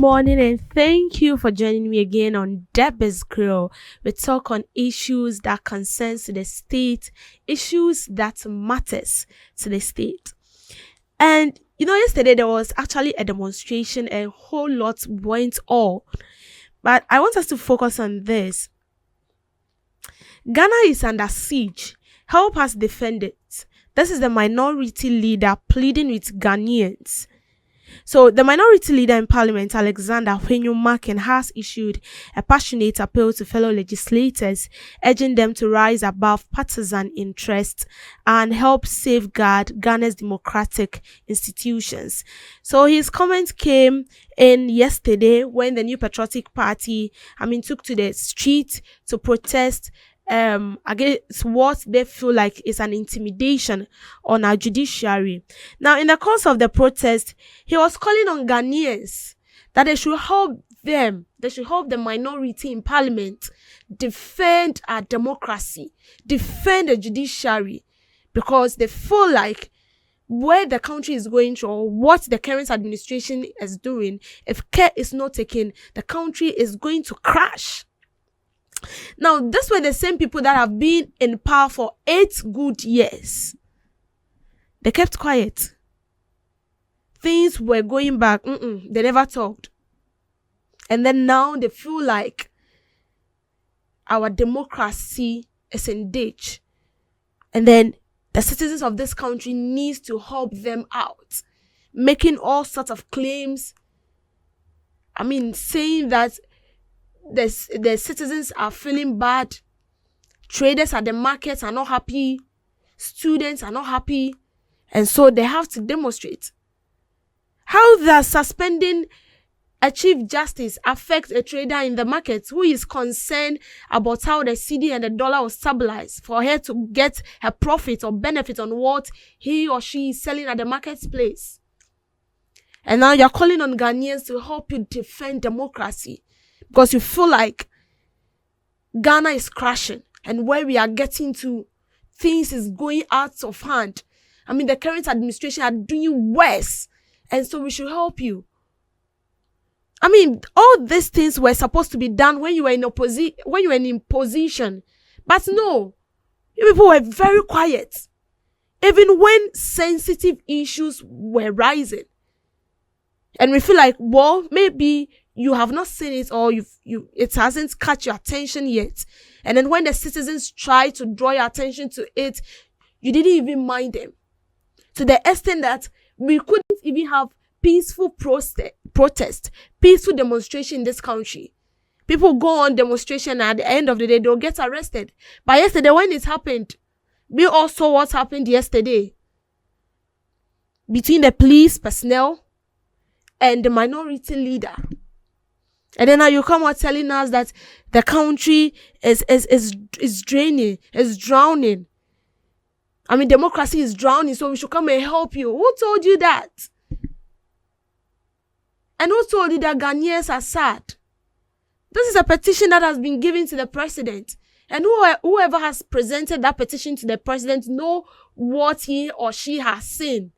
morning and thank you for joining me again on Debbie's Grill. We talk on issues that concerns the state, issues that matters to the state. And yesterday there was actually a demonstration, a whole lot went on. But I want us to focus on this. Ghana is under siege. Help us defend it. This is the minority leader pleading with Ghanaians. So the minority leader in parliament, Afenyo Markin, has issued a passionate appeal to fellow legislators, urging them to rise above partisan interests and help safeguard Ghana's democratic institutions. So his comments came in yesterday when the New Patriotic Party, took to the street to protest against what they feel like is an intimidation on our judiciary. Now, in the course of the protest, he was calling on Ghanaians that they should help them, they should help the minority in parliament defend our democracy, defend the judiciary, because they feel like where the country is going to, or what the current administration is doing, if care is not taken, the country is going to crash. Now, these were the same people that have been in power for 8 good years. They kept quiet. Things were going back. They never talked. And then now they feel like our democracy is in ditch. And then the citizens of this country needs to help them out, making all sorts of claims. Saying that the citizens are feeling bad, traders at the markets are not happy, students are not happy, and so they have to demonstrate. How does suspending a chief justice affect a trader in the markets who is concerned about how the cedi and the dollar will stabilize for her to get her profit or benefit on what he or she is selling at the marketplace? And now you're calling on Ghanaians to help you defend democracy, because you feel like Ghana is crashing, and where we are getting to, things is going out of hand. The current administration are doing worse, and so we should help you. All these things were supposed to be done when you were in opposition, but no, you people were very quiet, even when sensitive issues were rising. And we feel like, well, maybe you have not seen it, or it hasn't caught your attention yet. And then when the citizens try to draw your attention to it, you didn't even mind them. To the extent that we couldn't even have peaceful protest, peaceful demonstration in this country. People go on demonstration, and at the end of the day, they'll get arrested. But yesterday, when it happened, we all saw what happened yesterday between the police personnel and the minority leader. And then now you come out telling us that the country is drowning. Democracy is drowning, so we should come and help you. Who told you that? And who told you that Ghanaians are sad? This is a petition that has been given to the president. And whoever has presented that petition to the president know what he or she has seen.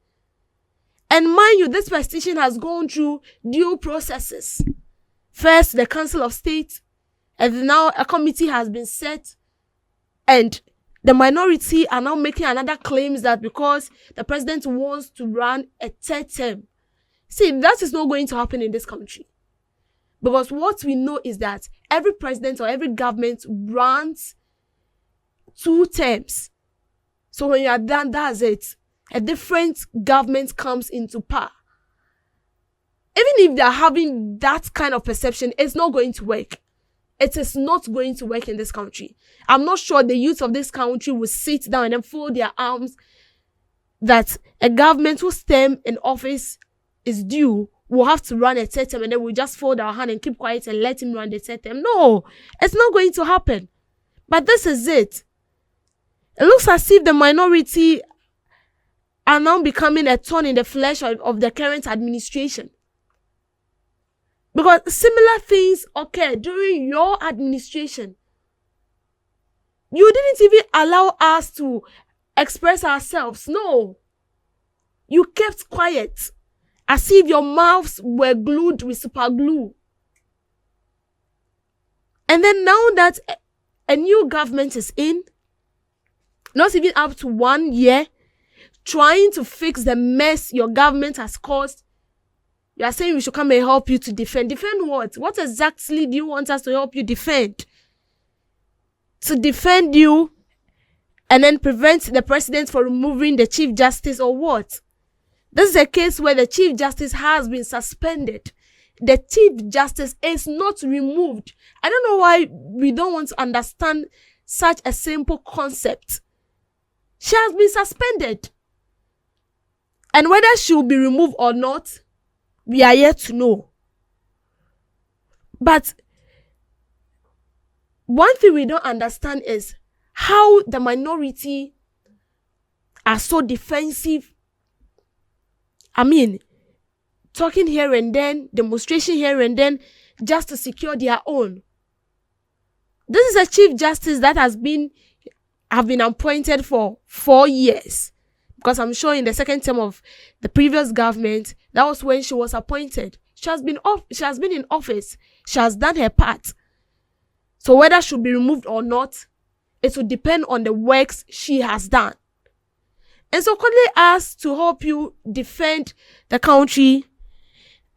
And mind you, this petition has gone through due processes. First, the Council of State, and now a committee has been set, and the minority are now making another claims that because the president wants to run a 3rd term. See, that is not going to happen in this country. Because what we know is that every president or every government runs 2 terms. So when you are done, that's it. A different government comes into power. Even if they're having that kind of perception, it's not going to work. It is not going to work in this country. I'm not sure the youth of this country will sit down and fold their arms that a government whose term in office is due will have to run a 3rd term, and then we'll just fold our hand and keep quiet and let him run the 3rd term. No, it's not going to happen. But this is it. It looks as if the minority are now becoming a thorn in the flesh of the current administration. Because similar things occurred during your administration. You didn't even allow us to express ourselves. No. You kept quiet. as if your mouths were glued with super glue. And then now that a new government is in, not even up to 1 year, trying to fix the mess your government has caused, you are saying we should come and help you to defend. Defend what? What exactly do you want us to help you defend? To defend you and then prevent the president from removing the Chief Justice, or what? This is a case where the Chief Justice has been suspended. The Chief Justice is not removed. I don't know why we don't want to understand such a simple concept. She has been suspended. And whether she will be removed or not, we are yet to know. But one thing we don't understand is how the minority are so defensive. I mean, talking here and then, demonstration here and then, just to secure their own. This is a Chief Justice that have been appointed for 4 years. Because I'm sure in the second term of the previous government, that was when she was appointed. She has been in office. She has done her part. So whether she'll be removed or not, it will depend on the works she has done. And so Kodle asked to help you defend the country.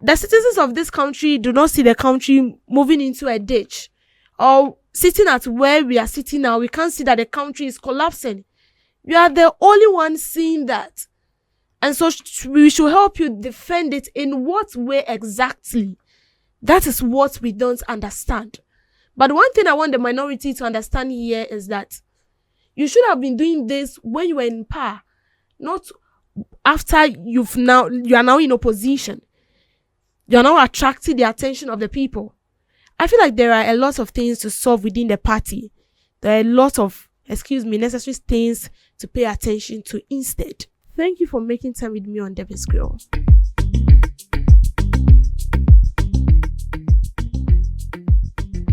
The citizens of this country do not see the country moving into a ditch, or sitting at where we are sitting now. We can't see that the country is collapsing. You are the only one seeing that. And so we should help you defend it. In what way exactly? That is what we don't understand. But one thing I want the minority to understand here is that you should have been doing this when you were in power, not after you are now in opposition. You are now attracting the attention of the people. I feel like there are a lot of things to solve within the party. There are a lot of, necessary things to pay attention to instead. Thank you for making time with me on Debbie's Grill.